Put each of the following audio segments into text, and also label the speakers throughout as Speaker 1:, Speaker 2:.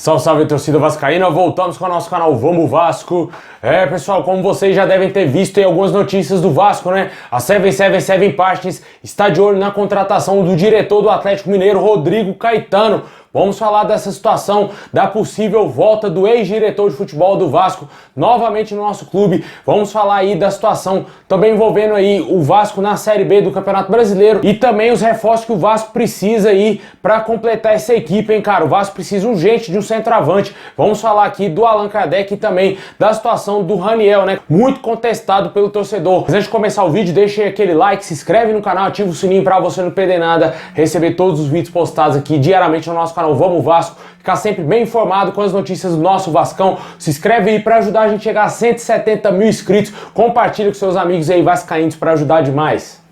Speaker 1: Salve, salve, torcida vascaína, voltamos com o nosso canal Vamos Vasco. Pessoal, como vocês já devem ter visto aí algumas notícias do Vasco, né? A 777 Partners está de olho na contratação do diretor do Atlético Mineiro, Rodrigo Caetano. Vamos falar dessa situação, da possível volta do ex-diretor de futebol do Vasco novamente no nosso clube. Vamos falar aí da situação também envolvendo aí o Vasco na Série B do Campeonato Brasileiro e também os reforços que o Vasco precisa aí para completar essa equipe, hein, cara? O Vasco precisa urgente de um centroavante. Vamos falar aqui do Allan Kardec e também da situação do Raniel, né? Muito contestado pelo torcedor. Mas antes de começar o vídeo, deixa aí aquele like, se inscreve no canal, ativa o sininho para você não perder nada, receber todos os vídeos postados aqui diariamente no nosso canal Vamos Vasco, ficar sempre bem informado com as notícias do nosso Vascão. Se inscreve aí para ajudar a gente a chegar a 170 mil inscritos, compartilha com seus amigos aí vascaínos para ajudar demais.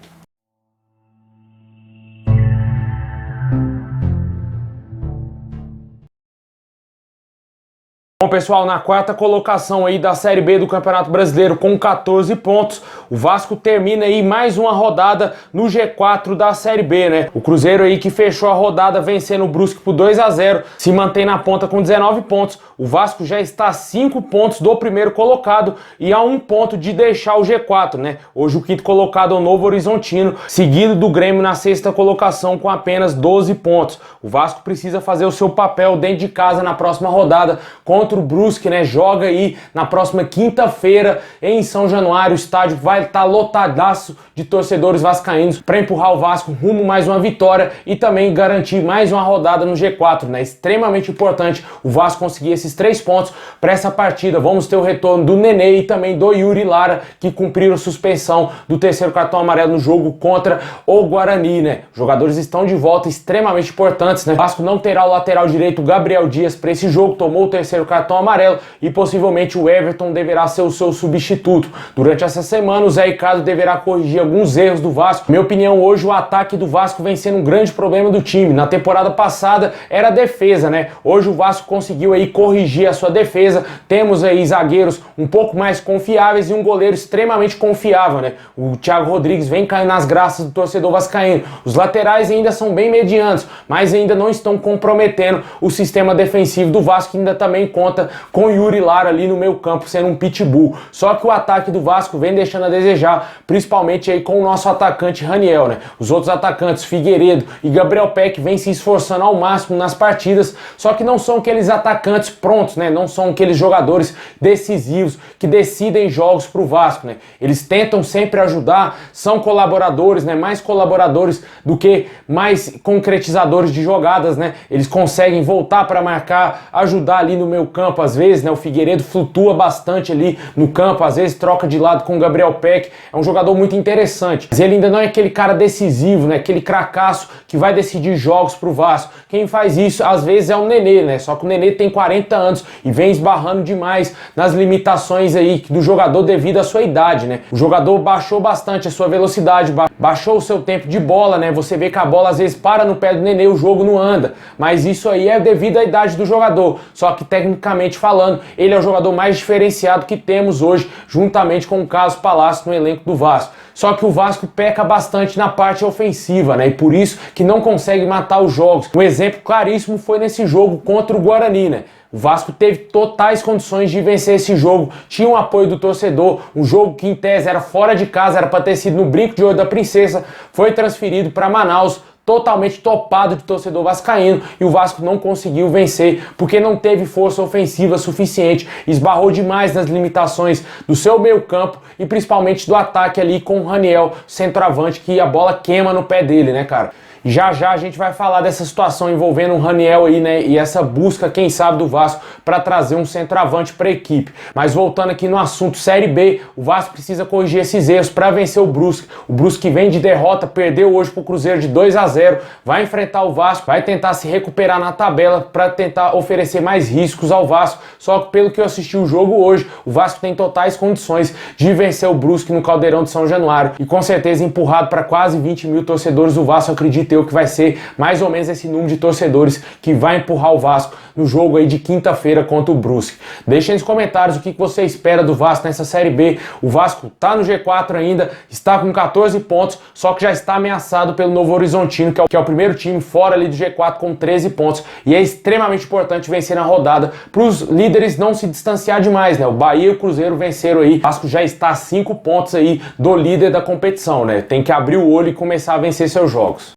Speaker 1: Bom, pessoal, na quarta colocação aí da Série B do Campeonato Brasileiro com 14 pontos, o Vasco termina aí mais uma rodada no G4 da Série B, né? O Cruzeiro aí que fechou a rodada vencendo o Brusque por 2-0, se mantém na ponta com 19 pontos. O Vasco já está a 5 pontos do primeiro colocado e a 1 ponto de deixar o G4, né? Hoje o quinto colocado é o Novo Horizontino, seguido do Grêmio na sexta colocação com apenas 12 pontos. O Vasco precisa fazer o seu papel dentro de casa na próxima rodada contra o Brusque, né? Joga aí na próxima quinta-feira em São Januário. O estádio vai estar lotadaço de torcedores vascaínos para empurrar o Vasco rumo mais uma vitória e também garantir mais uma rodada no G4, né? Extremamente importante o Vasco conseguir esses 3 pontos para essa partida. Vamos ter o retorno do Nenê e também do Yuri Lara, que cumpriram suspensão do terceiro cartão amarelo no jogo contra o Guarani, né? Os jogadores estão de volta, extremamente importantes, né? O Vasco não terá o lateral direito Gabriel Dias para esse jogo, tomou o terceiro cartão amarelo e possivelmente o Everton deverá ser o seu substituto. Durante essa semana o Zé Ricardo deverá corrigir alguns erros do Vasco. Minha opinião, hoje o ataque do Vasco vem sendo um grande problema do time. Na temporada passada era a defesa, né? Hoje o Vasco conseguiu aí corrigir a sua defesa. Temos aí zagueiros um pouco mais confiáveis e um goleiro extremamente confiável, né? O Thiago Rodrigues vem caindo nas graças do torcedor vascaíno. Os laterais ainda são bem medianos, mas ainda não estão comprometendo o sistema defensivo do Vasco, que ainda também conta com Yuri Lara ali no meio campo sendo um pitbull. Só que o ataque do Vasco vem deixando a desejar, principalmente aí com o nosso atacante Raniel, né? Os outros atacantes, Figueiredo e Gabriel Peck, vêm se esforçando ao máximo nas partidas, só que não são aqueles atacantes prontos, né? Não são aqueles jogadores decisivos que decidem jogos pro Vasco, né? Eles tentam sempre ajudar, são colaboradores, né? Mais colaboradores do que mais concretizadores de jogadas, né? Eles conseguem voltar para marcar, ajudar ali no meio campo às vezes, né? O Figueiredo flutua bastante ali no campo, às vezes troca de lado com o Gabriel Peck. É um jogador muito interessante, mas ele ainda não é aquele cara decisivo, né? Aquele cracaço que vai decidir jogos pro Vasco. Quem faz isso às vezes é o Nenê, né? Só que o Nenê tem 40 anos e vem esbarrando demais nas limitações aí do jogador devido à sua idade, né? O jogador baixou bastante a sua velocidade, baixou o seu tempo de bola, né? Você vê que a bola às vezes para no pé do Nenê, o jogo não anda, mas isso aí é devido à idade do jogador. Só que tecnicamente falando, ele é o jogador mais diferenciado que temos hoje, juntamente com o Carlos Palácio no elenco do Vasco. Só que o Vasco peca bastante na parte ofensiva, né? E por isso que não consegue matar os jogos. Um exemplo claríssimo foi nesse jogo contra o Guarani, né? O Vasco teve totais condições de vencer esse jogo, tinha o apoio do torcedor, um jogo que em tese era fora de casa, era para ter sido no Brinco de Ouro da Princesa, foi transferido para Manaus, totalmente topado de torcedor vascaíno, e o Vasco não conseguiu vencer porque não teve força ofensiva suficiente, esbarrou demais nas limitações do seu meio campo e principalmente do ataque ali com o Raniel, centroavante, que a bola queima no pé dele, né, cara? Já já a gente vai falar dessa situação envolvendo o Raniel aí, né, e essa busca, quem sabe, do Vasco para trazer um centroavante para a equipe. Mas voltando aqui no assunto Série B, o Vasco precisa corrigir esses erros para vencer o Brusque. O Brusque vem de derrota, perdeu hoje pro Cruzeiro de 2-0, vai enfrentar o Vasco, vai tentar se recuperar na tabela para tentar oferecer mais riscos ao Vasco. Só que pelo que eu assisti o jogo hoje, o Vasco tem totais condições de vencer o Brusque no Caldeirão de São Januário e com certeza empurrado para quase 20 mil torcedores do Vasco, acredito que vai ser mais ou menos esse número de torcedores que vai empurrar o Vasco no jogo aí de quinta-feira contra o Brusque. Deixa aí nos comentários o que você espera do Vasco nessa Série B. O Vasco tá no G4 ainda, está com 14 pontos, só que já está ameaçado pelo Novo Horizontino, que é o primeiro time fora ali do G4 com 13 pontos. E é extremamente importante vencer na rodada para os líderes não se distanciar demais, né? O Bahia e o Cruzeiro venceram aí. O Vasco já está a 5 pontos aí do líder da competição, né? Tem que abrir o olho e começar a vencer seus jogos.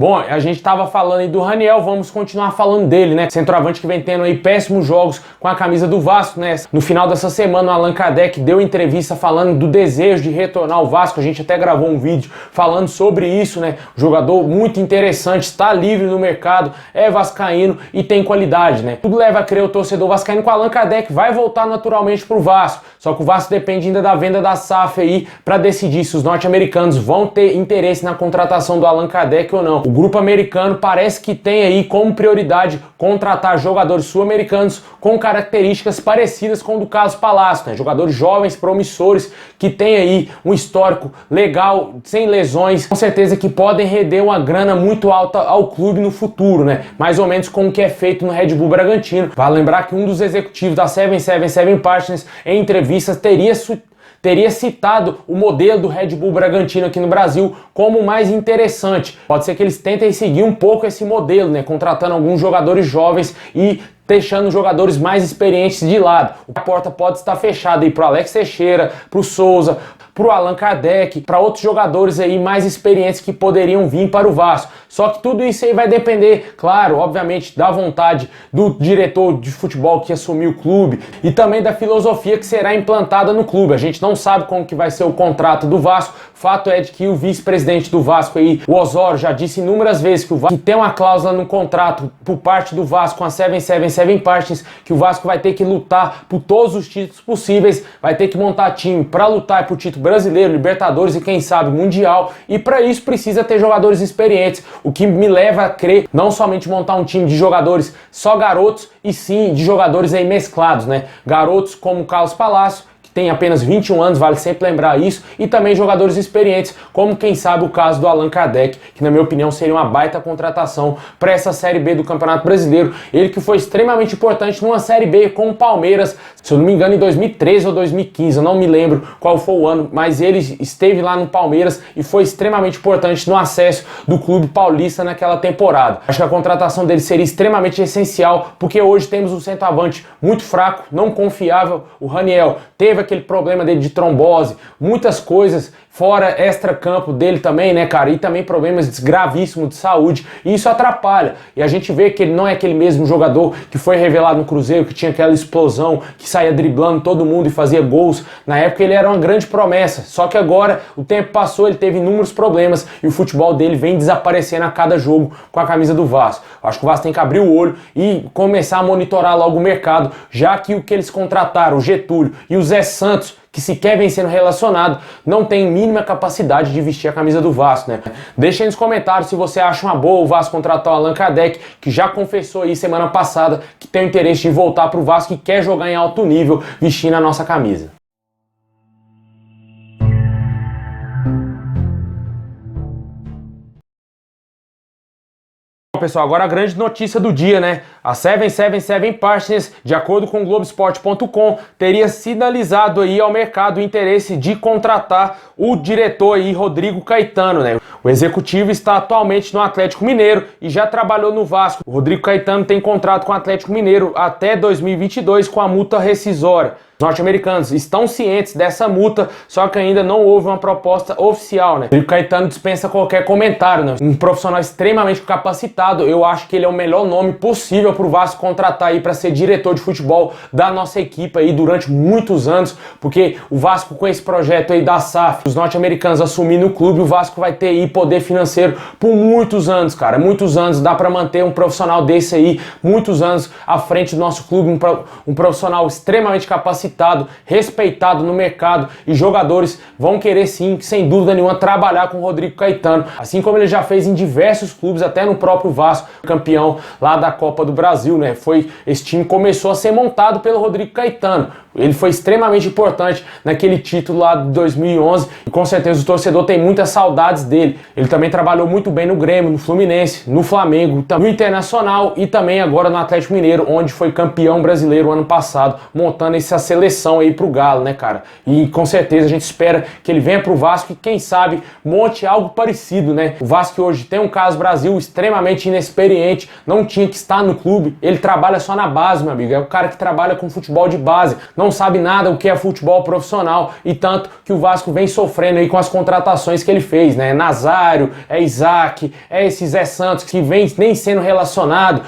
Speaker 1: Bom, a gente estava falando aí do Raniel, vamos continuar falando dele, né? Centroavante que vem tendo aí péssimos jogos com a camisa do Vasco, né? No final dessa semana, o Allan Kardec deu entrevista falando do desejo de retornar ao Vasco. A gente até gravou um vídeo falando sobre isso, né? Jogador muito interessante, está livre no mercado, é vascaíno e tem qualidade, né? Tudo leva a crer o torcedor vascaíno que o Allan Kardec vai voltar naturalmente pro Vasco. Só que o Vasco depende ainda da venda da SAF aí para decidir se os norte-americanos vão ter interesse na contratação do Allan Kardec ou não. O grupo americano parece que tem aí como prioridade contratar jogadores sul-americanos com características parecidas com o do Carlos Palácio, né? Jogadores jovens, promissores, que tem aí um histórico legal, sem lesões, com certeza que podem render uma grana muito alta ao clube no futuro, né? Mais ou menos como o que é feito no Red Bull Bragantino. Vale lembrar que um dos executivos da 777 Partners, em entrevistas, teria citado o modelo do Red Bull Bragantino aqui no Brasil como o mais interessante. Pode ser que eles tentem seguir um pouco esse modelo, né? Contratando alguns jogadores jovens e deixando jogadores mais experientes de lado. A porta pode estar fechada aí pro Alex Teixeira, pro Souza, pro Allan Kardec, para outros jogadores aí mais experientes que poderiam vir para o Vasco. Só que tudo isso aí vai depender, claro, obviamente, da vontade do diretor de futebol que assumiu o clube e também da filosofia que será implantada no clube. A gente não sabe como que vai ser o contrato do Vasco. Fato é de que o vice-presidente do Vasco aí, o Osório, já disse inúmeras vezes que o Vasco tem uma cláusula no contrato por parte do Vasco com a 777 Partners, que o Vasco vai ter que lutar por todos os títulos possíveis, vai ter que montar time para lutar por título brasileiro, Libertadores e quem sabe Mundial, e para isso precisa ter jogadores experientes, o que me leva a crer não somente montar um time de jogadores só garotos, e sim de jogadores aí mesclados, né? Garotos como o Carlos Palácio, tem apenas 21 anos, vale sempre lembrar isso, e também jogadores experientes, como quem sabe o caso do Allan Kardec, que na minha opinião seria uma baita contratação para essa Série B do Campeonato Brasileiro. Ele que foi extremamente importante numa Série B com o Palmeiras, se eu não me engano em 2013 ou 2015, eu não me lembro qual foi o ano, mas ele esteve lá no Palmeiras e foi extremamente importante no acesso do clube paulista naquela temporada. Acho que a contratação dele seria extremamente essencial, porque hoje temos um centroavante muito fraco, não confiável. O Raniel teve aquele problema dele de trombose, muitas coisas fora extra-campo dele também, né, cara? E também problemas gravíssimos de saúde, e isso atrapalha. E a gente vê que ele não é aquele mesmo jogador que foi revelado no Cruzeiro, que tinha aquela explosão, que saía driblando todo mundo e fazia gols. Na época ele era uma grande promessa, só que agora o tempo passou, ele teve inúmeros problemas e o futebol dele vem desaparecendo a cada jogo com a camisa do Vasco. Acho que o Vasco tem que abrir o olho e começar a monitorar logo o mercado, já que o que eles contrataram, o Getúlio e o Zé Santos, que sequer vem sendo relacionado, não tem mínima capacidade de vestir a camisa do Vasco, né? Deixa aí nos comentários se você acha uma boa o Vasco contratar o Allan Kardec, que já confessou aí semana passada que tem o interesse de voltar pro Vasco e quer jogar em alto nível vestindo a nossa camisa. Pessoal, agora a grande notícia do dia, né? A 777 Partners, de acordo com o Globoesporte.com, teria sinalizado aí ao mercado o interesse de contratar o diretor aí, Rodrigo Caetano, né? O executivo está atualmente no Atlético Mineiro e já trabalhou no Vasco. O Rodrigo Caetano tem contrato com o Atlético Mineiro até 2022 com a multa rescisória. Os norte-americanos estão cientes dessa multa, só que ainda não houve uma proposta oficial, né? O Caetano dispensa qualquer comentário, né? Um profissional extremamente capacitado, eu acho que ele é o melhor nome possível para o Vasco contratar aí para ser diretor de futebol da nossa equipe aí durante muitos anos, porque o Vasco com esse projeto aí da SAF, os norte-americanos assumindo o clube, o Vasco vai ter aí poder financeiro por muitos anos, cara, muitos anos, dá para manter um profissional desse aí, muitos anos à frente do nosso clube, um profissional extremamente capacitado, respeitado no mercado, e jogadores vão querer sim, sem dúvida nenhuma, trabalhar com o Rodrigo Caetano, assim como ele já fez em diversos clubes, até no próprio Vasco, campeão lá da Copa do Brasil, né? Esse time começou a ser montado pelo Rodrigo Caetano. Ele foi extremamente importante naquele título lá de 2011 e com certeza o torcedor tem muitas saudades dele. Ele também trabalhou muito bem no Grêmio, no Fluminense, no Flamengo, no Internacional e também agora no Atlético Mineiro, onde foi campeão brasileiro ano passado, montando essa seleção aí pro Galo, né, cara? E com certeza a gente espera que ele venha pro Vasco e quem sabe monte algo parecido, né? O Vasco hoje tem um Carlos Brasil extremamente inexperiente, não tinha que estar no clube, ele trabalha só na base, meu amigo, é o cara que trabalha com futebol de base, não sabe nada o que é futebol profissional e tanto que o Vasco vem sofrendo aí com as contratações que ele fez, né? Nazário, Isaac, esse Zé Santos que vem nem sendo relacionado,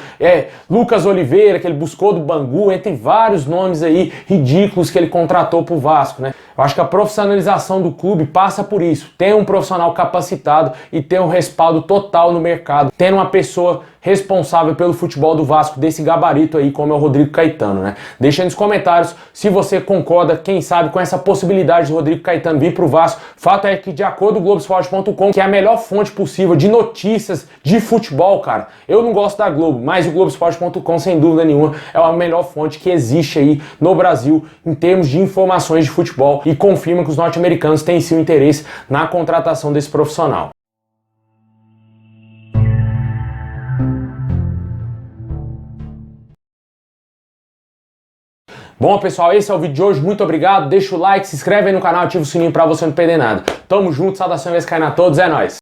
Speaker 1: Lucas Oliveira que ele buscou do Bangu, entre vários nomes aí ridículos que ele contratou pro Vasco, né? Eu acho que a profissionalização do clube passa por isso, ter um profissional capacitado e ter um respaldo total no mercado, tendo uma pessoa responsável pelo futebol do Vasco desse gabarito aí, como é o Rodrigo Caetano, né? Deixa aí nos comentários se você concorda, quem sabe, com essa possibilidade do Rodrigo Caetano vir pro Vasco. Fato é que, de acordo com o Globoesporte.com, que é a melhor fonte possível de notícias de futebol, cara. Eu não gosto da Globo, mas o Globoesporte.com, sem dúvida nenhuma, é a melhor fonte que existe aí no Brasil em termos de informações de futebol e confirma que os norte-americanos têm sim o interesse na contratação desse profissional. Bom, pessoal, esse é o vídeo de hoje. Muito obrigado. Deixa o like, se inscreve aí no canal, ativa o sininho pra você não perder nada. Tamo junto, saudação vascaína a todos, é nóis!